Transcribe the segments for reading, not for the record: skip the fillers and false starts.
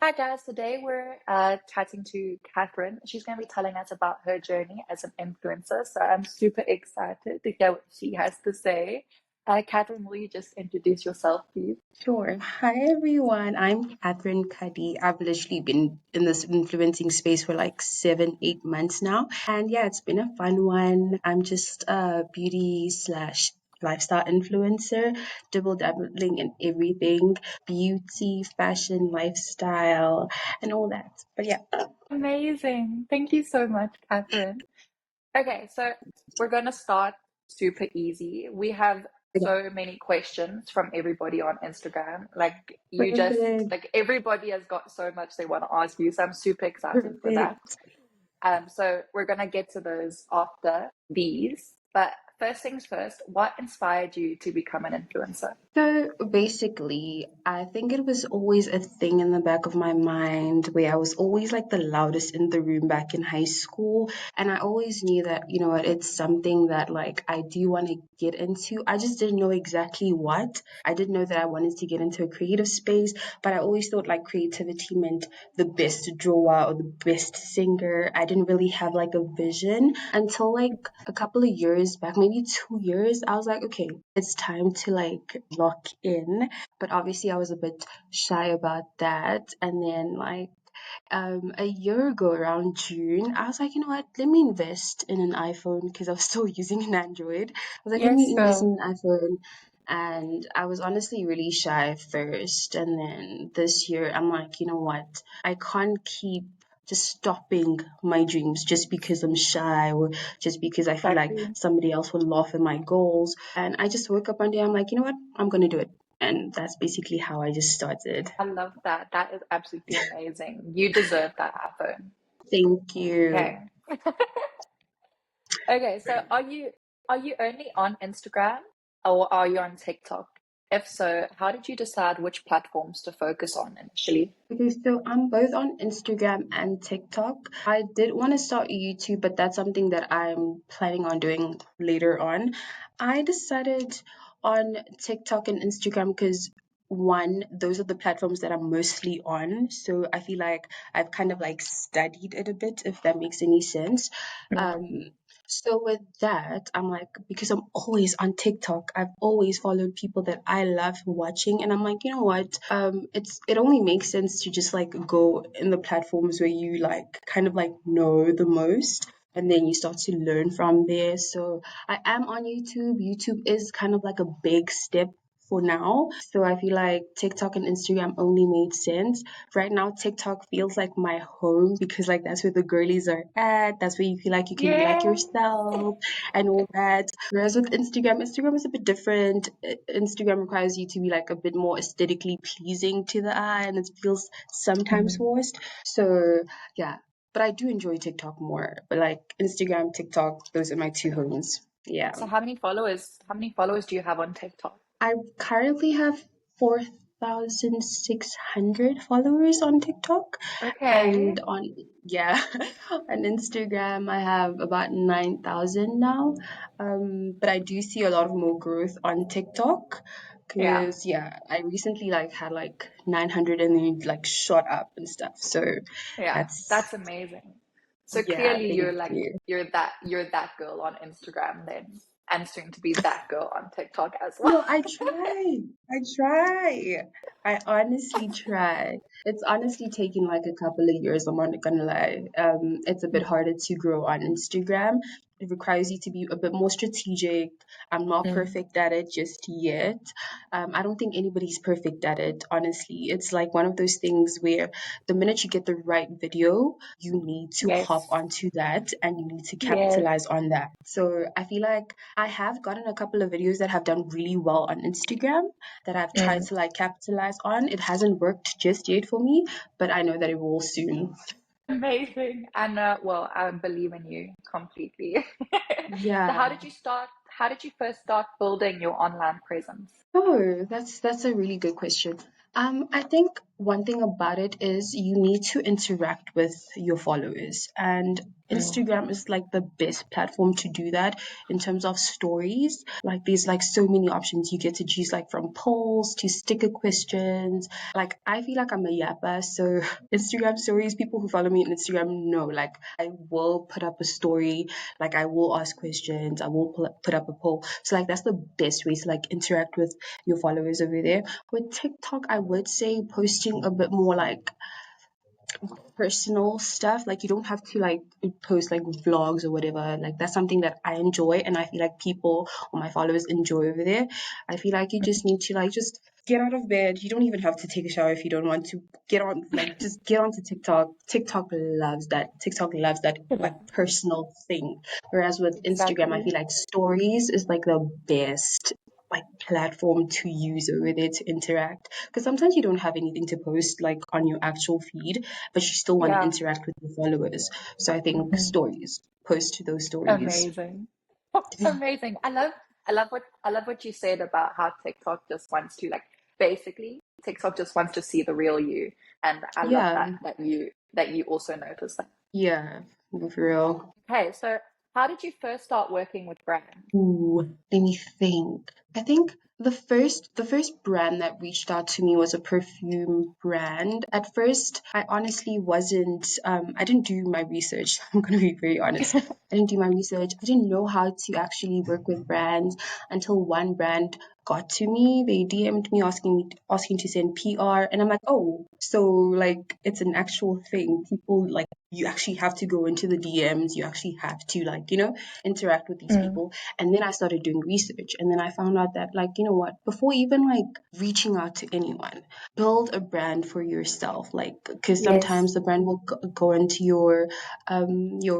Hi guys, today we're chatting to Catherine. She's going to be telling us about her journey as an influencer. So I'm super excited to hear what she has to say. Catherine, will you just introduce yourself, please? Sure. Hi, everyone. I'm Catherine Khady. I've literally been in this influencing space for like 7, 8 months now. And yeah, it's been a fun one. I'm just a beauty slash lifestyle influencer, double dabbling in everything beauty, fashion, lifestyle, and all that. But yeah. Amazing. Thank you so much, Catherine. Okay, so we're going to start super easy. We have so many questions from everybody on Instagram. Like Perfect. everybody has got so much they want to ask you. So I'm super excited for that. Perfect. So we're gonna get to those after these. But first things first, what inspired you to become an influencer? So basically, I think it was always a thing in the back of my mind where I was always like the loudest in the room back in high school. And I always knew that, you know what, it's something that like I do want to get into. I just didn't know exactly what. I didn't know that I wanted to get into a creative space, but I always thought like creativity meant the best drawer or the best singer. I didn't really have like a vision until like a couple of years back, maybe 2 years. I was like, okay, it's time to like lock in. But obviously, I was a bit shy about that. And then, like, a year ago around June, I was like, you know what, let me invest in an iPhone because I was still using an Android. I was like, let Yes, me invest girl. in an iPhone. And I was honestly really shy at first. And then this year, I'm like, you know what, I can't keep just stopping my dreams just because I'm shy or just because I feel like Exactly. somebody else will laugh at my goals. And I just woke up one day, I'm like, you know what, I'm going to do it. And that's basically how I just started. I love that. That is absolutely amazing. You deserve that iPhone. Thank you. Okay. Okay, so are you only on Instagram or are you on TikTok? If so, how did you decide which platforms to focus on initially? Okay, so I'm both on Instagram and TikTok. I did want to start YouTube, but that's something that I'm planning on doing later on. I decided on TikTok and Instagram because one, those are the platforms that I'm mostly on. So I feel like I've kind of like studied it a bit, if that makes any sense. Um, Mm. so with that, I'm like, because I'm always on TikTok, I've always followed people that I love watching, and I'm like, you know what? It only makes sense to just like go in the platforms where you like kind of like know the most. And then you start to learn from there. So I am on YouTube. YouTube is kind of like a big step for now. So I feel like TikTok and Instagram only made sense. Right now, TikTok feels like my home because like that's where the girlies are at. That's where you feel like you can be like Yeah. yourself and all that. Whereas with Instagram, Instagram is a bit different. Instagram requires you to be like a bit more aesthetically pleasing to the eye, and it feels sometimes Mhm. forced. So yeah, but I do enjoy TikTok more. But like Instagram, TikTok, those are my two homes. Yeah. So how many followers do you have on TikTok? I currently have 4,600 followers on TikTok, Okay. and on yeah, on Instagram I have about 9,000 now. But I do see a lot of more growth on TikTok Yeah. because yeah, I recently like had like 900 and then it like shot up and stuff. So Yeah. that's That's amazing. So yeah, clearly thank you're like you. you're that girl on Instagram then and soon to be that girl on TikTok as well. No, I try. I try. I honestly try. It's honestly taken like a couple of years, I'm not gonna lie. It's a bit Mm, harder to grow on Instagram. It requires you to be a bit more strategic. I'm not mm. perfect at it just yet. I don't think anybody's perfect at it, honestly. It's like one of those things where the minute you get the right video, you need to hop Yes. onto that and you need to Yes. capitalize on that. So I feel like I have gotten a couple of videos that have done really well on Instagram that I've tried Mm. to like capitalize on. It hasn't worked just yet for me, but I know that it will soon. Amazing. And well, I believe in you completely. So how Yeah. did you start? How did you first start building your online presence? Oh, that's a really good question. I think one thing about it is you need to interact with your followers, and Mm. Instagram is like the best platform to do that in terms of stories. Like there's like so many options you get to choose, like from polls to sticker questions. Like I feel like I'm a yapper, so Instagram stories, people who follow me on Instagram know, like I will put up a story, like I will ask questions, I will put up a poll. So like that's the best way to like interact with your followers over there. With TikTok, I would say posting a bit more like personal stuff. Like you don't have to like post like vlogs or whatever. Like that's something that I enjoy, and I feel like people or my followers enjoy over there. I feel like you just need to like just get out of bed. You don't even have to take a shower if you don't want to. Get on, like just get onto TikTok. TikTok loves that. TikTok loves that Yeah, like personal thing. Whereas with Instagram, I exactly. feel like stories is like the best like platform to use over there to interact, because sometimes you don't have anything to post like on your actual feed, but you still want to Yeah. interact with your followers. So I think Mm. stories, post to those stories. Amazing. Amazing. I love what you said about how TikTok just wants to like basically TikTok just wants to see the real you. And I love Yeah, that you also notice that. yeah, for real. Okay, so how did you first start working with brands? Ooh, let me think. I think the first brand that reached out to me was a perfume brand. At first, I honestly wasn't I didn't do my research. I'm gonna be very honest. I didn't do my research. I didn't know how to actually work with brands until one brand got to me. They DM'd me asking to send PR, and I'm like, oh, so like it's an actual thing. People like, you actually have to go into the DMs. You actually have to like, interact with these Mm. people. And then I started doing research, and then I found out that, like, you know what, before even like reaching out to anyone, build a brand for yourself. Like, because Yes. sometimes the brand will go into your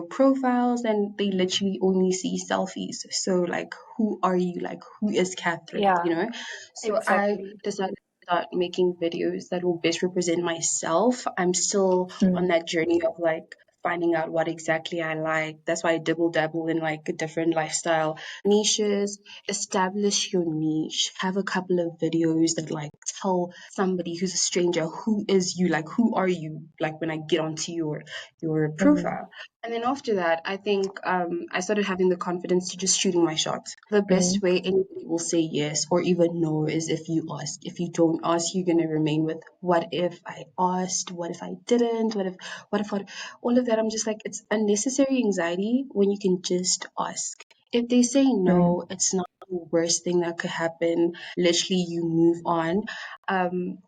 profiles, and they literally only see selfies. So like, who are you? Like, who is Catherine, Yeah, so I exactly. decided to start making videos that will best represent myself. I'm still on Mm. that journey of like finding out what exactly I like. That's why I double dabble in like different lifestyle niches. Establish your niche. Have a couple of videos that like tell somebody who's a stranger, who is you, like who are you, like when I get onto your Mm. profile. And then after that, I think I started having the confidence to just shooting my shot. The best Mm. way anybody will say yes or even no is if you ask. If you don't ask, you're gonna remain with what if I asked, what if I didn't, what if all of that. I'm just like, it's unnecessary anxiety when you can just ask. If they say Mm. no, it's not the worst thing that could happen. Literally, you move on.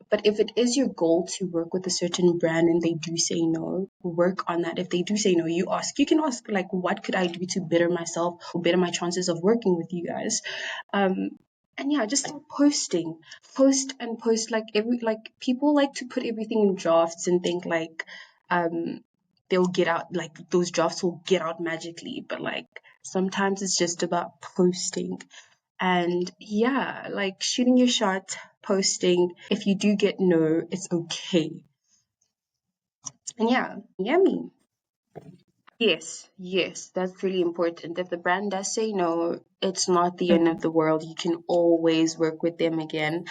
But if it is your goal to work with a certain brand and they do say no, work on that. If they do say no, you ask. You can ask, like, what could I do to better myself or better my chances of working with you guys? Um, and yeah, just start posting, post and post. Like every like people like to put everything in drafts and think like um they'll get out, like those drafts will get out magically, but like sometimes it's just about posting. And yeah, like shooting your shot, posting. If you do get no, it's okay. And yeah, yummy. Yes, yes, that's really important. If the brand does say no, it's not the end of Mm. the world. You can always work with them again.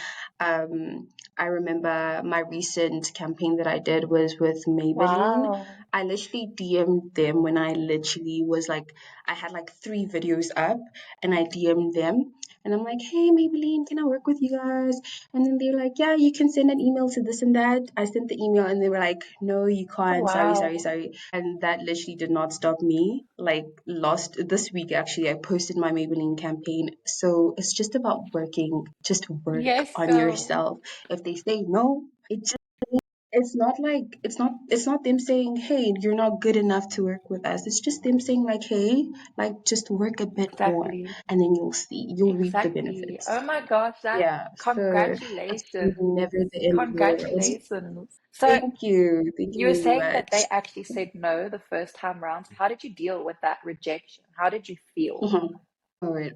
I remember my recent campaign that I did was with Maybelline. Wow. I literally DM'd them when I literally was like, I had like 3 videos up, and I DM'd them. And I'm like, hey, Maybelline, can I work with you guys? And then they're like, yeah, you can send an email to this and that. I sent the email, and they were like, no, you Oh, can't. Sorry, sorry, wow. sorry. And that literally did not stop me. Like last this week, actually, I posted my Maybelline campaign. So it's just about working. Just work Yes, on girl. yourself. If they say no, it's not like it's not them saying, hey, you're not good enough to work with us. It's just them saying like, hey, like just work a bit more, Exactly. and then you'll reap the Exactly. benefits. Oh my gosh, that Yeah, so it's congratulations. never the end of the world. Congratulations. So Thank you you were very saying that they much. actually said no the first time round. How did you deal with that rejection? How did you feel? Mhm. All right.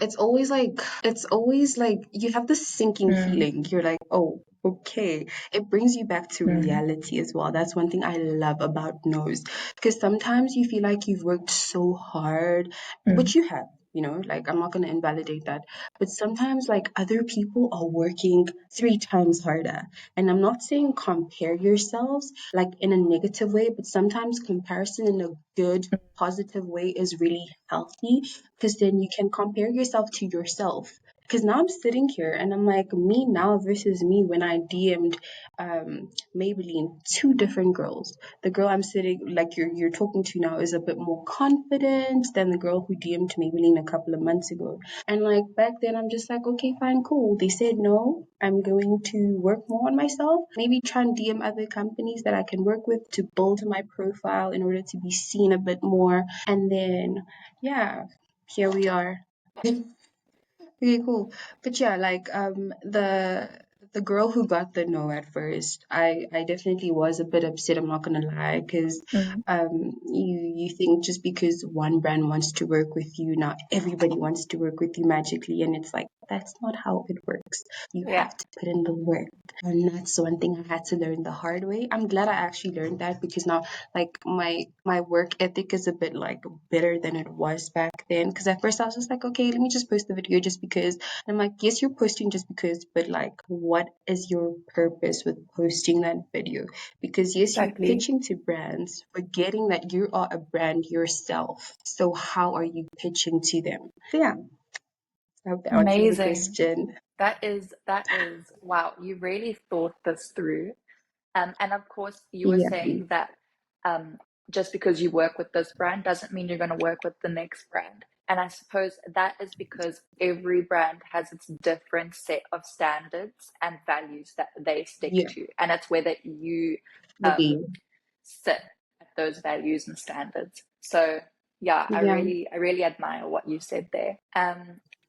It's always like you have this sinking Mm. feeling. You're like, oh, okay. It brings you back to Mm. reality as well. That's one thing I love about no's, because sometimes you feel like you've worked so hard, Mm. which you have. like I'm not going to invalidate that. But sometimes, like, other people are working 3 times harder. And I'm not saying compare yourselves like in a negative way, but sometimes comparison in a good, positive way is really healthy, because then you can compare yourself to yourself. Because now I'm sitting here and I'm like, me now versus me when I DM'd Maybelline, two different girls. The girl I'm sitting, like you're talking to now, is a bit more confident than the girl who DM'd Maybelline a couple of months ago. And like back then, I'm just like, okay, fine, cool. They said no. I'm going to work more on myself. Maybe try and DM other companies that I can work with to build my profile in order to be seen a bit more. And then, yeah, here we are. Okay, cool. But yeah, like the girl who got the no at first, I definitely was a bit upset, I'm not gonna lie, because Mm. you think just because one brand wants to work with you, not everybody wants to work with you magically, and it's like that's not how it works. You Yeah, have to put in the work. And that's one thing I had to learn the hard way. I'm glad I actually learned that, because now like my work ethic is a bit like better than it was back then. Because at first I was just like, okay, let me just post the video just because. And I'm like, yes, you're posting just because, but like, what is your purpose with posting that video? Because yes, you're exactly. pitching to brands, forgetting that you are a brand yourself. So how are you pitching to them? So yeah, I hope that answers the Amazing. question. That is wow, you really thought this through. And of course, you were Yeah, saying that um, just because you work with this brand doesn't mean you're going to work with the next brand. And I suppose that is because every brand has its different set of standards and values that they stick yeah, to. And it's whether you um, really. sit at those values and standards. So yeah, I Yeah. really, I really admire what you said there.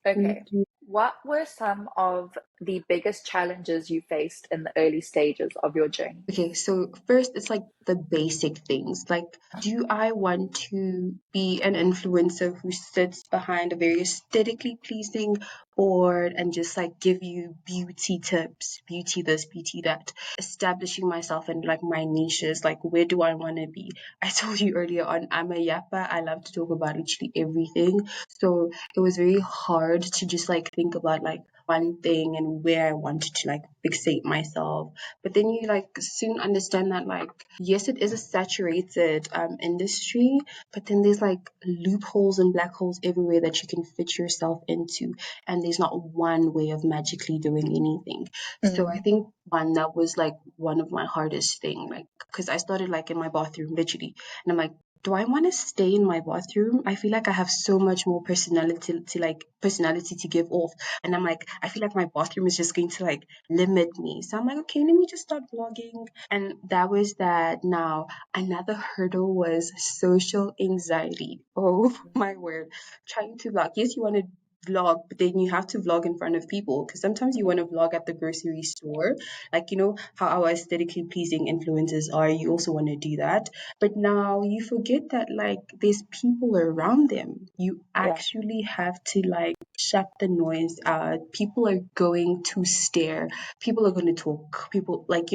Okay. Thank you. What were some of the biggest challenges you faced in the early stages of your journey? Okay, so first it's like the basic things. Like, do I want to be an influencer who sits behind a very aesthetically pleasing board and just like give you beauty tips, beauty this, beauty that, establishing myself in like my niches, like where do I want to be? I told you earlier on, I'm a yappa. I love to talk about literally everything. So it was very hard to just like think about like one thing and where I wanted to like fixate myself. But then you like soon understand that like yes, it is a saturated industry, but then there's like loopholes and black holes everywhere that you can fit yourself into, and there's not one way of magically doing anything. So I Mm, think one that was like one of my hardest thing, like because I started like in my bathroom literally, and I'm like, do I want to stay in my bathroom? I feel like I have so much more personality to give off, and I'm like, I feel like my bathroom is just going to like limit me. So I'm like, okay, let me just start vlogging. And that was that. Now, another hurdle was social anxiety. Oh my word. Trying to vlog. Yes, you want to vlog, but then you have to vlog in front of people, because sometimes you want to vlog at the grocery store. Like, you know, how our aesthetically pleasing influencers are. You also want to do that. But now you forget that, like, there's people around them. You yeah. actually have to, like, shut the noise out. People are going to stare. People are going to talk. People, like,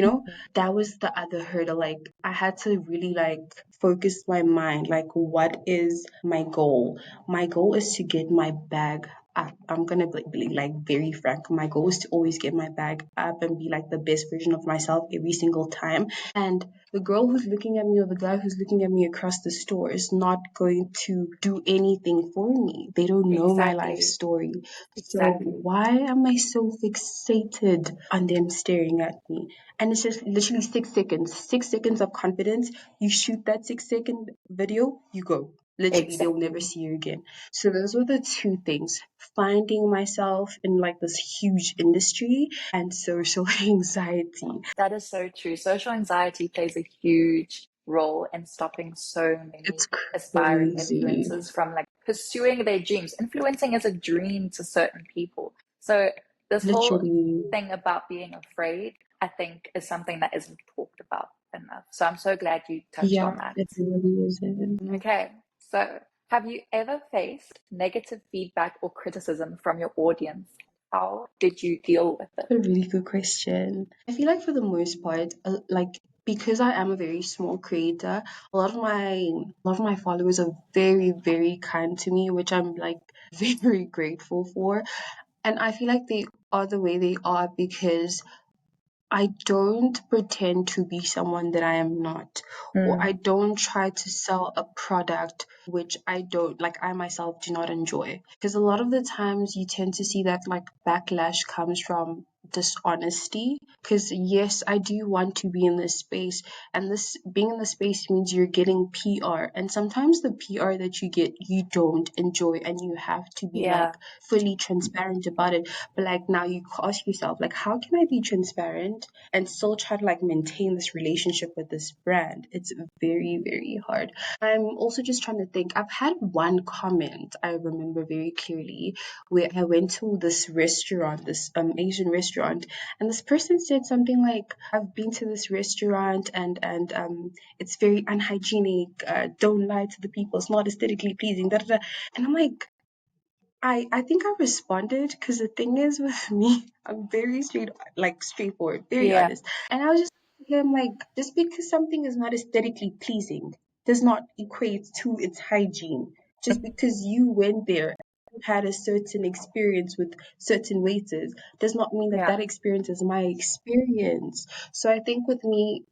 that was the other hurdle. Like, I had to really, like, focus my mind. Like, what is my goal? My goal is to get my bag up. I'm gonna be like very frank. My goal is to always get my bag up and be like the best version of myself every single time. And the girl who's looking at me or the guy who's looking at me across the store is not going to do anything for me. They don't know my life Exactly. story. So Exactly. why am I so fixated on them staring at me? And it's just literally 6 seconds. 6 seconds of confidence. You shoot that 6 second video, you go. Literally, they'll never Exactly. see you again. So those were the two things. Finding myself in like this huge industry and social anxiety. That is so true. Social anxiety plays a huge role in stopping so many It's aspiring crazy. influencers from like pursuing their dreams. Influencing is a dream to certain people. So this whole Literally. thing about being afraid, I think, is something that isn't talked about enough. So I'm so glad you touched Yeah, on that. it really is. Okay. So have you ever faced negative feedback or criticism from your audience? How did you deal with it? A really good question. I feel like for the most part, like because I am a very small creator, a lot of my followers are very, very kind to me, which I'm like very grateful for. And I feel like they are the way they are because I don't pretend to be someone that I am not, or I Mm, don't try to sell a product which I don't like, I myself do not enjoy. Because a lot of the times you tend to see that like backlash comes from dishonesty. Because yes, I do want to be in this space, and this being in the space means you're getting PR, and sometimes the PR that you get you don't enjoy, and you have to be like yeah, fully transparent about it. But like now you ask yourself, like, how can I be transparent and still try to like maintain this relationship with this brand? It's very, very hard. I'm also just trying to think. I've had one comment I remember very clearly where I went to this restaurant, this Asian restaurant, and this person said something like, "I've been to this restaurant and it's very unhygienic. Don't lie to the people. It's not aesthetically pleasing." Da, da, da. And I'm like, I think I responded because the thing is with me, I'm very straightforward, very yeah, honest. And I was just like him like, just because something is not aesthetically pleasing does not equate to its hygiene. Just because you went there and had a certain experience with certain waiters does not mean that yeah, that experience is my experience. So I think with me,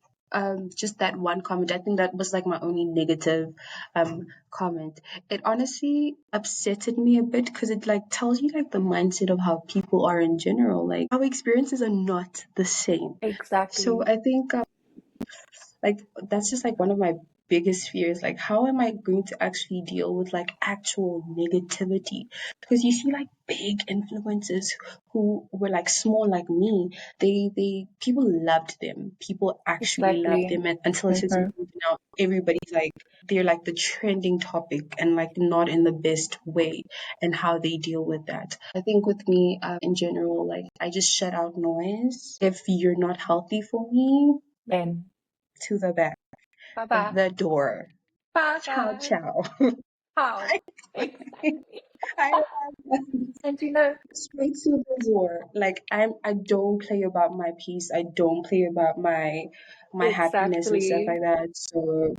just that one comment, I think that was like my only negative comment. It honestly upsetted me a bit because it like tells you like the mindset of how people are in general. Like our experiences are not the same. So exactly. I think like that's just like one of my biggest fears. Like how am I going to actually deal with like actual negativity? Because you see like big influencers who were like small like me, they people loved them, people actually loved Exactly. them, and until a certain Mm-hmm. point now everybody's like they're like the trending topic, and like not in the best way, and how they deal with that. I think with me, in general, like I just shut out noise. If you're not healthy for me, Then to the back bye of bye. the door. Bye Ciao, bye. ciao. How? I, Exactly. I And you know, straight to the door. Like I don't play about my peace. I don't play about my happiness and stuff exactly. like that. So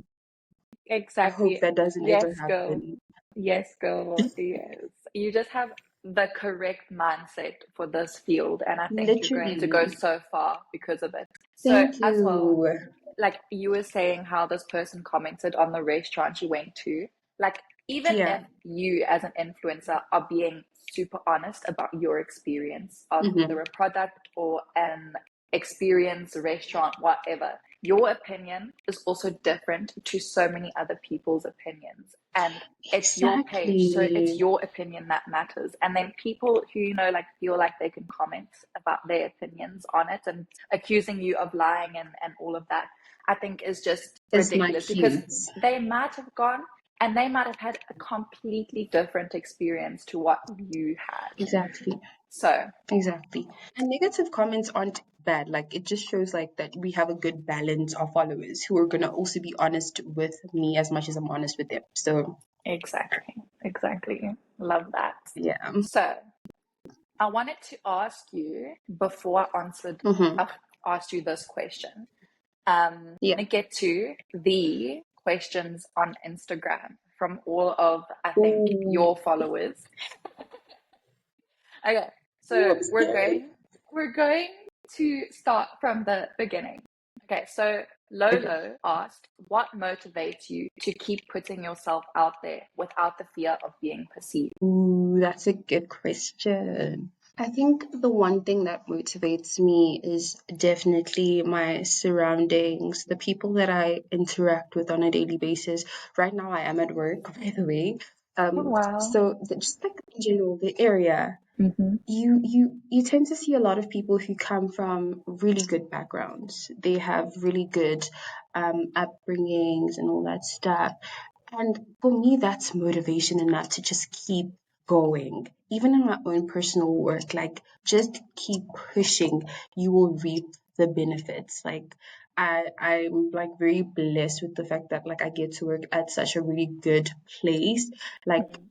I hope Exactly. that doesn't ever Yes, girl. happen. Yes, girl. Yes. You just have the correct mindset for this field, and I think you're going to go Literally. so far because of it. So, Thank as well, you. like you were saying, how this person commented on the restaurant you went to, like, even Yeah. if you as an influencer are being super honest about your experience of Mm-hmm. either a product or an experience, restaurant, whatever, your opinion is also different to so many other people's opinions. And it's your page, so it's Exactly. your opinion that matters. And then people who, like feel like they can comment about their opinions on it and accusing you of lying and all of that, I think is just It's my ridiculous because peace. they might have gone and they might have had a completely different experience to what you had. Exactly. So, Exactly. And negative comments aren't bad. Like it just shows like that we have a good balance of followers who are gonna also be honest with me as much as I'm honest with them. So exactly, exactly. Love that. yeah. So, I wanted to ask you before Mm-hmm. I asked you this question. Yeah. I get to the questions on Instagram from all of, I think, Ooh, your followers. Okay, ooh, so I'm scared. we're going to start from the beginning. Okay, so Okay. Lolo asked, "What motivates you to keep putting yourself out there without the fear of being perceived?" Ooh, that's a good question. I think the one thing that motivates me is definitely my surroundings, the people that I interact with on a daily basis. Right now, I am at work, by the way. Oh wow. Just like in general, the area, Mm-hmm. you tend to see a lot of people who come from really good backgrounds. They have really good upbringings and all that stuff. And for me, that's motivation enough to just keep going. Even in my own personal work, like just keep pushing, you will reap the benefits. Like I'm like very blessed with the fact that like I get to work at such a really good place. Like Mm-hmm.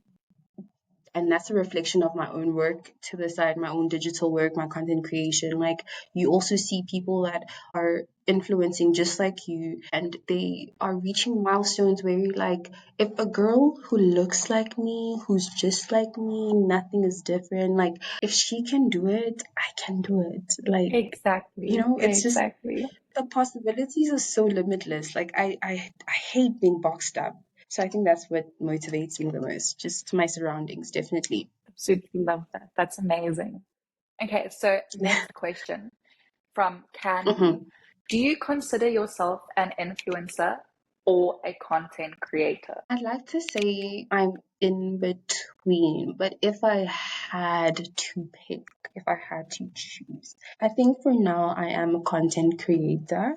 and that's a reflection of my own work to the side, my own digital work, my content creation. Like, you also see people that are influencing just like you, and they are reaching milestones where you're like, if a girl who looks like me, who's just like me, nothing is different, like, if she can do it, I can do it. Like, Exactly, it's just, exactly. the possibilities are so limitless. Like, I hate being boxed up. So I think that's what motivates me the most. Just my surroundings, definitely. Absolutely love that. That's amazing. Okay, so next question from Candy. Mhm. Do you consider yourself an influencer or a content creator? I'd like to say I'm in between, but if I had to pick, if I had to choose, I think for now I am a content creator.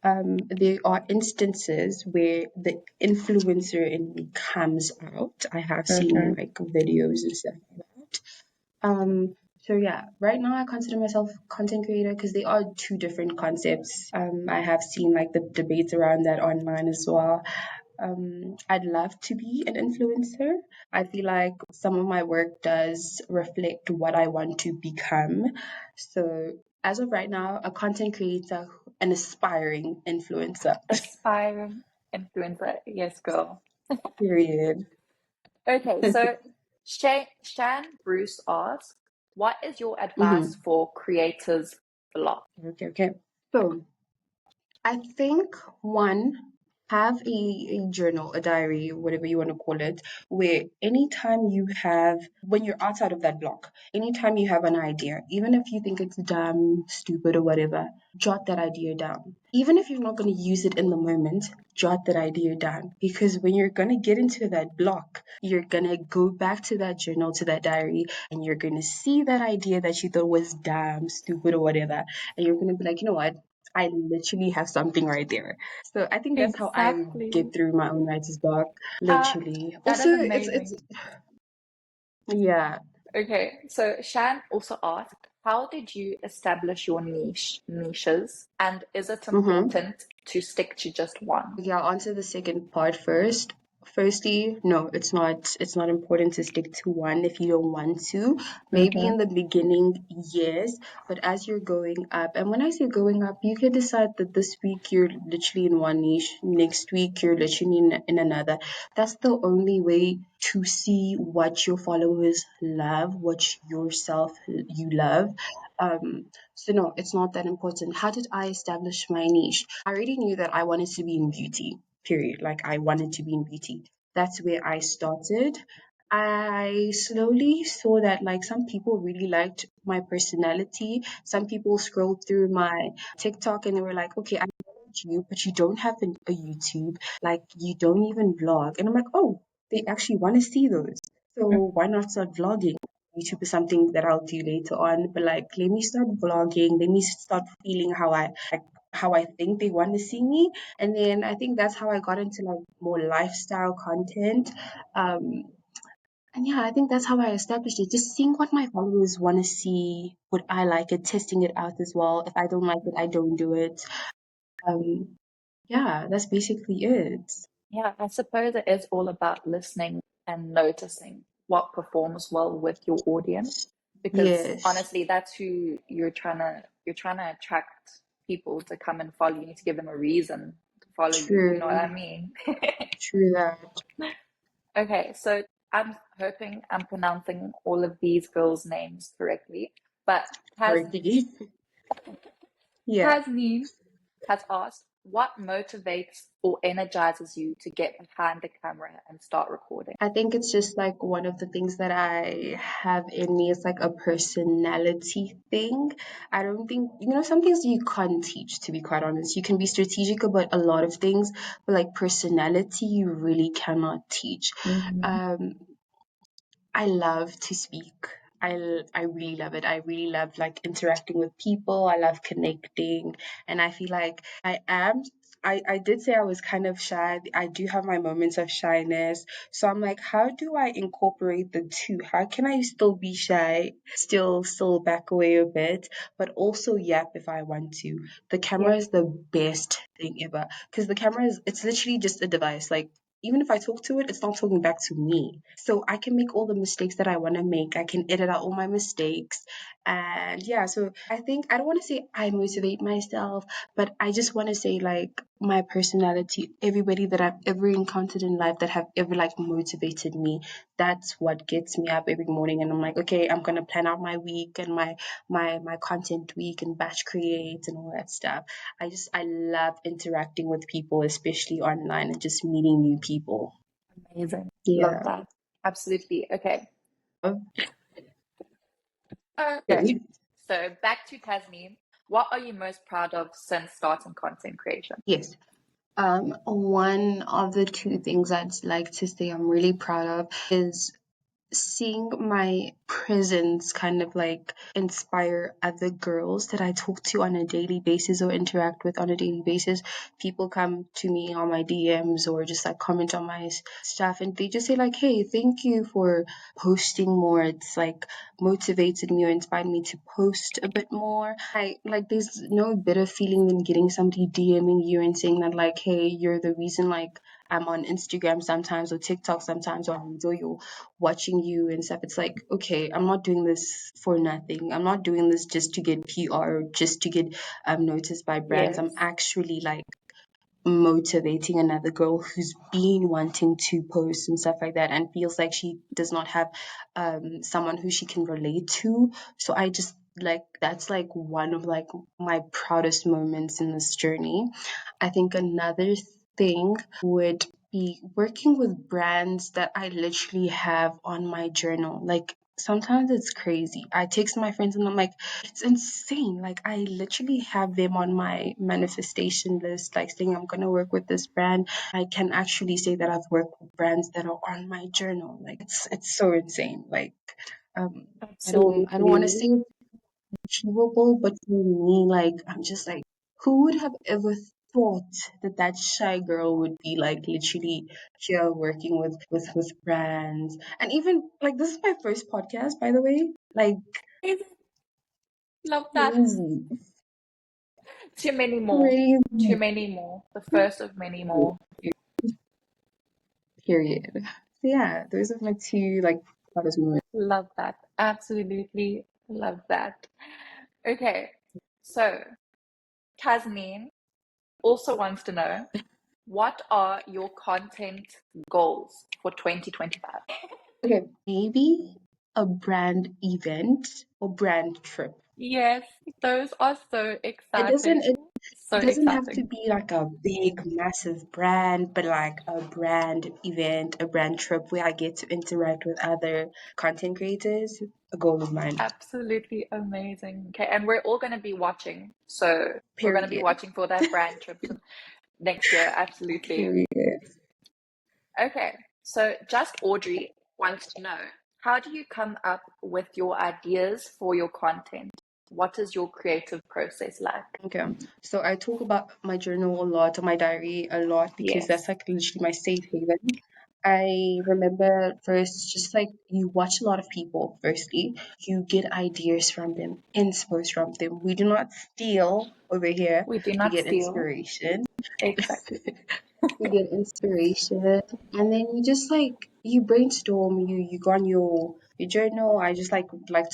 There are instances where the influencer in me comes out. I have seen Mm-hmm. like videos and stuff like that. So yeah, right now I consider myself content creator because they are two different concepts. I have seen like the debates around that online as well. I'd love to be an influencer. I feel like some of my work does reflect what I want to become. So as of right now, a content creator, an aspiring influencer. Aspiring influencer. Yes, girl. Period. Okay, so Shan Bruce asks, what is your advice Hmm. for creators block? Okay, okay. So I think one, have a journal, a diary, whatever you want to call it, where anytime you have, when you're outside of that block, anytime you have an idea, even if you think it's dumb, stupid, or whatever, jot that idea down. Even if you're not going to use it in the moment, jot that idea down. Because when you're going to get into that block, you're going to go back to that journal, to that diary, and you're going to see that idea that you thought was dumb, stupid, or whatever. And you're going to be like, you know what? I literally have something right there. So I think that's how I Exactly. get through my own writer's block. Uh, Literally. that Also, is it's amazing. yeah. Okay, so Shan also asked, how did you establish your niches, and is it Mm-hmm. important to stick to just one? Okay, I'll answer the second part first. Firstly, no, it's not important to stick to one if you don't want to. Maybe Mm-hmm. in the beginning, yes, but as you're going up, and when I say going up, you can decide that this week you're literally in one niche, next week you're literally in another. That's the only way to see what your followers love, what yourself you love. So no, it's not that important. How did I establish my niche? I already knew that I wanted to be in beauty, period. Like, I wanted to be in beauty. That's where I started. I slowly saw that like some people really liked my personality. Some people scrolled through my TikTok and they were like, okay, I know you, but you don't have a YouTube. Like, you don't even vlog. And I'm like, oh, they actually want to see those. So why not start vlogging? YouTube is something that I'll do later on, but like, let me start vlogging. Let me start feeling how I think they want to see me. And then I think that's how I got into like more lifestyle content. Um, and yeah, I think that's how I established it. Just seeing what my followers want to see, what I like it, testing it out as well. If I don't like it, I don't do it. Um, yeah, that's basically it. Yeah, I suppose it is all about listening and noticing what performs well with your audience, because Yes, honestly, that's who you're trying to attract people to come and follow. You need to give them a reason to follow you. You know what I true, mean? true that. Okay, so I'm hoping I'm pronouncing all of these girls' names correctly, but Tasneen, Hardly. Yeah. Tasneen has asked, what motivates or energizes you to get behind the camera and start recording? I think it's just like one of the things that I have in me is like a personality thing. I don't think, some things you can't teach, to be quite honest. You can be strategic about a lot of things, but like personality, you really cannot teach. Mhm. Um, I love to speak. I really love it. I really love like interacting with people. I love connecting, and I feel like I am. I did say I was kind of shy. I do have my moments of shyness. So I'm like, how do I incorporate the two? How can I still be shy, still back away a bit, but also yap if I want to? The Yeah, camera is the best thing ever because the camera is, it's literally just a device. Like, even if I talk to it, it's not talking back to me. So I can make all the mistakes that I want to make. I can edit out all my mistakes. And yeah, so I think I don't want to say I motivate myself, but I just want to say like my personality, everybody that I've ever encountered in life that have ever like motivated me, that's what gets me up every morning. And I'm like, okay, I'm gonna plan out my week and my content week and batch create and all that stuff. I love interacting with people, especially online, and just meeting new people. Amazing. Love Yeah. that. Absolutely. Okay. Okay. Okay. So back to Tasneem. What are you most proud of since starting content creation? Yes. One of the two things I'd like to say I'm really proud of is seeing my presence kind of like inspire other girls that I talk to on a daily basis or interact with on a daily basis. People come to me on my DMs or just like comment on my stuff and they just say like, "Hey, thank you for posting more." It's like motivated me or inspired me to post a bit more. I like there's no better feeling than getting somebody DMing you and saying that like, "Hey, you're the reason like I'm on Instagram sometimes or TikTok sometimes or I enjoy your watching you and stuff." It's like, okay, I'm not doing this for nothing. I'm not doing this just to get PR or just to get noticed by brands. Yes. I'm actually like motivating another girl who's been wanting to post and stuff like that and feels like she does not have someone who she can relate to. So I just like that's like one of like my proudest moments in this journey. I think another thing would be working with brands that I literally have on my journal. Like sometimes it's crazy. I text my friends and I'm like, it's insane. Like I literally have them on my manifestation list, like saying I'm gonna work with this brand. I can actually say that I've worked with brands that are on my journal. Like it's so insane. Like um I don't want to Absolutely. say achievable, but for me, like I'm just like, who would have ever thought that that shy girl would be like literally here working with brands and even like this is my first podcast by the way, like Love that. crazy, Too many more. Too crazy. many more. The first of many more. Period. So yeah, those are my two like proudest moments. Love that. Absolutely love that. Okay. So Tasneem also wants to know, what are your content goals for 2025? Okay, maybe a brand event or brand trip. Yes, those are so It doesn't exciting. So doesn't have to exciting. be like a big, massive brand, but like a brand event, a brand trip where I get to interact with other content creators. A goal of mine. Absolutely amazing. Okay, and we're all going to be watching. So we're going to be Period. watching for that brand trip next year. Absolutely. Period. Okay, so just Audrey wants to know, how do you come up with your ideas for your content? What is your creative process like? Okay. So I talk about my journal a lot, or my diary a lot, because Yes, that's like literally my safe haven. I remember first, just like you watch a lot of people, firstly, you get ideas from them, inspo from them. We do not steal over here, we do we not get steal. inspiration. Exactly. You get inspiration and then you just like you brainstorm, you go on your journal. I just like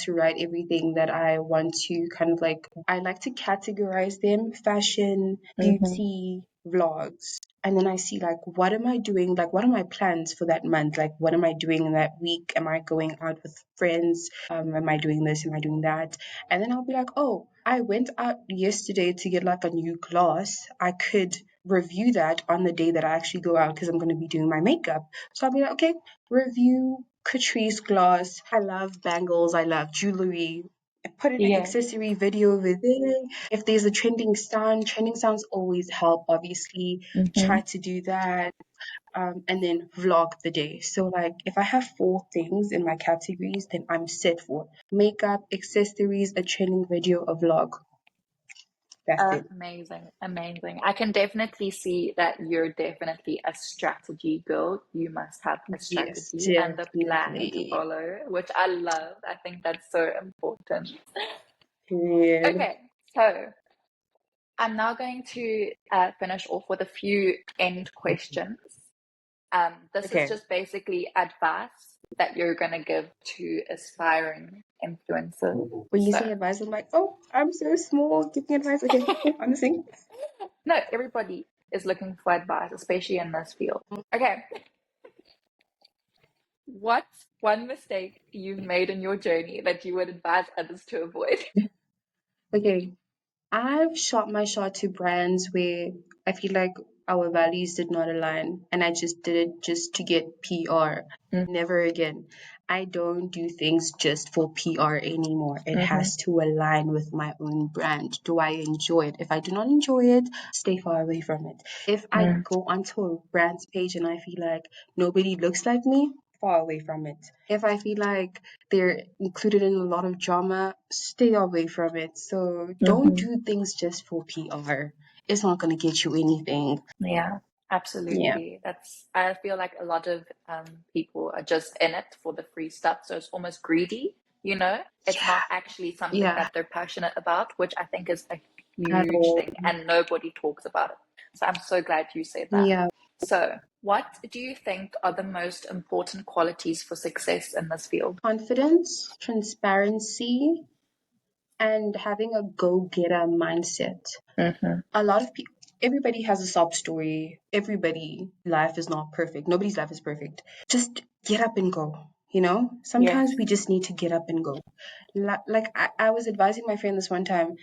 to write everything that I want to kind of like I like to categorize them: fashion, Mm-hmm. beauty, vlogs. And then I see like what am I doing, like what are my plans for that month, like what am I doing in that week, am I going out with friends, am I doing this, am I doing that. And then I'll be like, oh, I went out yesterday to get like a new glass. I could review that on the day that I actually go out because I'm going to be doing my makeup. So I'll be like, okay, review Catrice gloss. I love bangles. I love jewelry. Put in an Yes. accessory video over there. If there's a trending sounds always help, obviously. Mm-hmm. Try to do that. And then vlog the day. So, like, if I have four things in my categories, then I'm set for makeup, accessories, a trending video, a vlog. That's it. Amazing, amazing. I can definitely see that you're definitely a strategy girl. You must have a Yes, strategy and a plan to definitely. follow, which I love. I think that's so important. Period. Okay, so I'm now going to finish off with a few end questions. This is Okay. just basically advice that you're going to give to aspiring influencers. When you say So, advice, I'm like, oh, I'm so small. Give me advice. Okay, cool. Honestly. no, everybody is looking for advice, especially in this field. Okay, what's one mistake you've made in your journey that you would advise others to avoid? Okay. I've shot my shot to brands where I feel like our values did not align and I just did it just to get PR. Never again. I don't do things just for PR anymore. It Mm-hmm. has to align with my own brand. Do I enjoy it? If I do not enjoy it, stay far away from it. If I go onto a brand's page and I feel like nobody looks like me, far away from it. If I feel like they're included in a lot of drama, stay away from it. So don't Mm-hmm. do things just for PR. It's not going to get you anything. Yeah, Yeah. absolutely. I feel like a lot of people are just in it for the free stuff. So it's almost greedy, you know? It's Yeah. not actually something Yeah. that they're passionate about, which I think is a At huge all. thing, and nobody talks about it. So I'm so glad you said that. Yeah. So, what do you think are the most important qualities for success in this field? Confidence, transparency, and having a go-getter mindset. Mm-hmm. A lot of people, everybody has a sob story. Everybody life is not perfect. Nobody's life is perfect. Just get up and go. Sometimes Yes. we just need to get up and go. Like I was advising my friend this one time,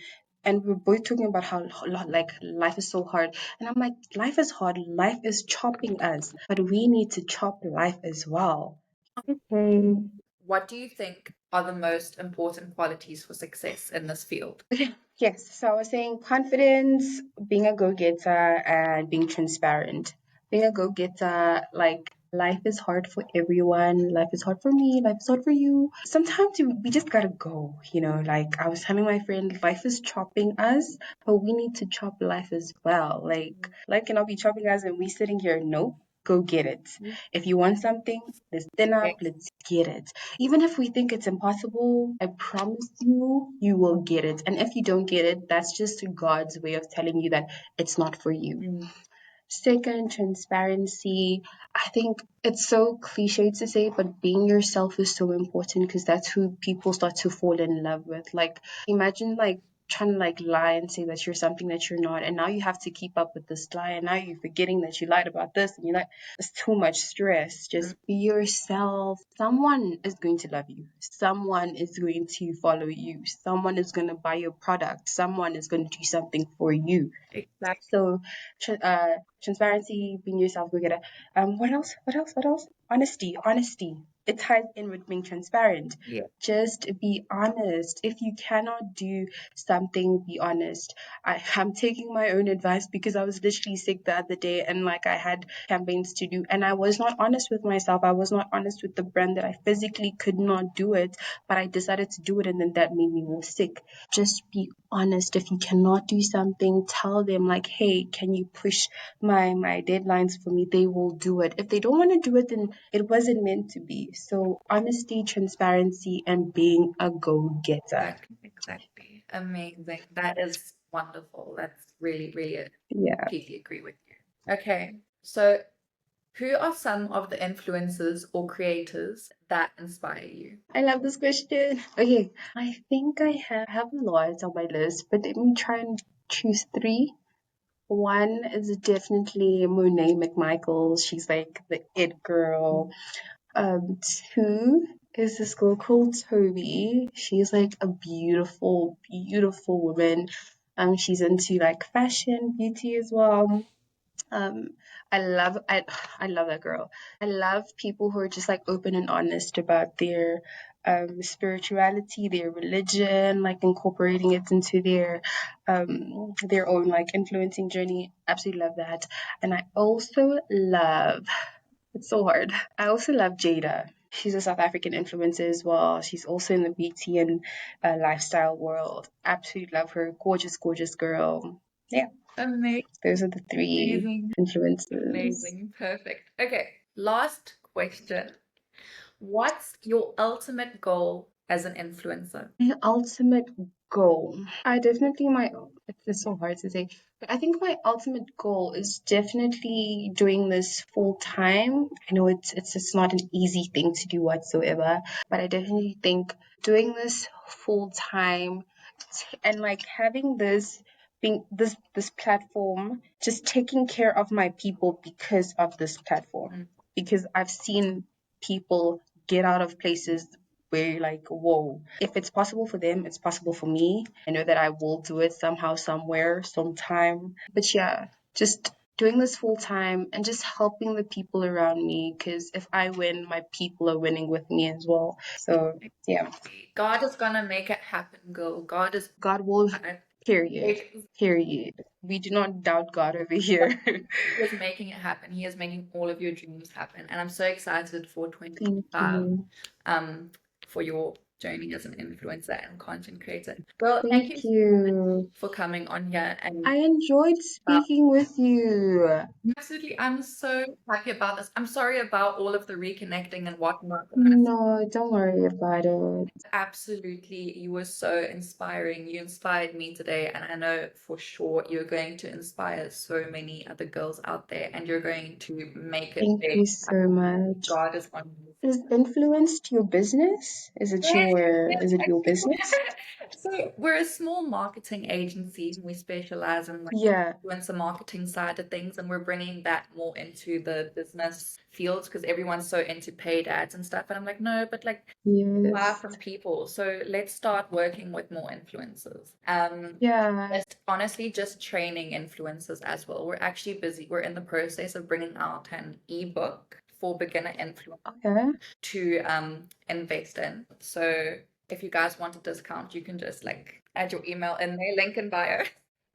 and we were both talking about how like life is so hard, and I'm like, life is hard, life is chopping us, but we need to chop life as well. Okay. What do you think are the most important qualities for success in this field? Yes, so I was saying confidence, being a go-getter, and being transparent. Being a go-getter, like life is hard for everyone. Life is hard for me. Life is hard for you. Sometimes we just gotta go, Like I was telling my friend, life is chopping us, but we need to chop life as well. Like life cannot be chopping us and we sitting here. Nope, go get it. If you want something, let's stand up, Yes. let's get it. Even if we think it's impossible, I promise you, you will get it. And if you don't get it, that's just God's way of telling you that it's not for you. Mm. Second, transparency. I think it's so cliche to say, but being yourself is so important because that's who people start to fall in love with. Like, imagine like trying to like lie and say that you're something that you're not, and now you have to keep up with this lie, and now you're forgetting that you lied about this, and you're like, it's too much stress. Just be yourself. Someone is going to love you. Someone is going to follow you. Someone is going to buy your product. Someone is going to do something for you. Exactly. So, transparency, being yourself, go get it. What else? What else? What else? Honesty, honesty. It ties in with being transparent. Yeah. Just be honest. If you cannot do something, be honest. I'm taking my own advice because I was literally sick the other day and like I had campaigns to do and I was not honest with myself. I was not honest with the brand that I physically could not do it, but I decided to do it and then that made me more sick. Just be honest. If you cannot do something, tell them like, hey, can you push my deadlines for me? They will do it. If they don't want to do it, then it wasn't meant to be. So honesty, transparency, and being a go-getter. Exactly, exactly. Amazing. That is wonderful. That's really, really, I Yeah. completely agree with you. Okay, so who are some of the influencers or creators that inspire you? I love this question. Okay, I think I have a lot on my list, but let me try and choose three. One is definitely Monet McMichael. She's like the it girl. Um, Two is this girl called Toby. She's like a beautiful, beautiful woman. She's into like fashion, beauty as well. Um, I love that girl. I love people who are just like open and honest about their spirituality, their religion, like incorporating it into their own like influencing journey. Absolutely love that. And I also love it's so hard. I also love Jada. She's a South African influencer as well. She's also in the beauty and lifestyle world. Absolutely love her. Gorgeous, gorgeous girl. Yeah, Amazing, those are the three amazing, influencers. amazing. Perfect. Okay, last question. What's your ultimate goal as an influencer? My ultimate goal. I definitely my it's so hard to say, but I think my ultimate goal is definitely doing this full time. I know it's not an easy thing to do whatsoever, but I definitely think doing this full time and like having this being this platform, just taking care of my people because of this platform, Mm. because I've seen people get out of places where you're like, whoa, if it's possible for them, it's possible for me. I know that I will do it somehow, somewhere, sometime. But yeah, just doing this full time and just helping the people around me, because if I win, my people are winning with me as well. So yeah, God is gonna make it happen, girl. God is God will, uh, period. it- Period. We do not doubt God over here. He is making it happen. He is making all of your dreams happen. And I'm so excited for Thank 2025, you. um, for your journey as an influencer and content creator. Well, thank you Thank so much you. for coming on here and I enjoyed about speaking with you. absolutely. I'm so happy about this. I'm sorry about all of the reconnecting and whatnot. No, don't worry about it. Absolutely, you were so inspiring. You inspired me today, and I know for sure you're going to inspire so many other girls out there, and you're going to make it Thank big. you so much. God is on you. Is influenced your business? Is it your business? So we're a small marketing agency. We specialize in like Yeah. influencer marketing side of things, and we're bringing that more into the business fields because everyone's so into paid ads and stuff. And I'm like, no, but like buy Yes. from people. So let's start working with more influencers. Yeah. Just honestly, just training influencers as well. We're actually busy. We're in the process of bringing out an ebook for beginner influencers Okay. to invest in. So if you guys want a discount, you can just like add your email in there, link in bio.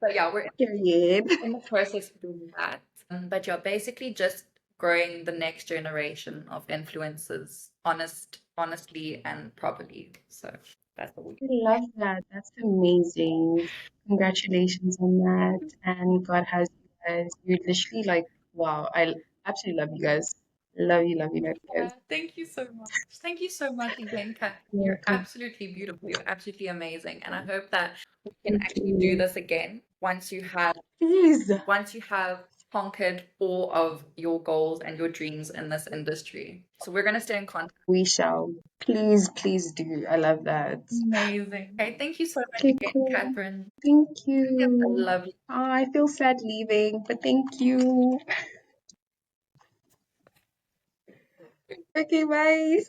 But yeah, we're Period. in the process of doing that. But yeah, basically just growing the next generation of influencers, honestly and properly. So that's what we. I love that. That's amazing. Congratulations on that. And God has you guys. You're literally like, wow. I absolutely love you guys. Love you, love you guys. Thank you so much. Thank you so much again, Kat. You're You're welcome. absolutely beautiful. You're absolutely amazing. And I hope that we can Thank actually do you. this again Please. once you have conquered all of your goals and your dreams in this industry. So we're gonna stay in contact. We shall. Please, please do. I love that. Amazing. Okay, thank you so much Okay, again, cool. Catherine. Thank I you. love you. Ah, I feel sad leaving, but thank you. Okay, bye.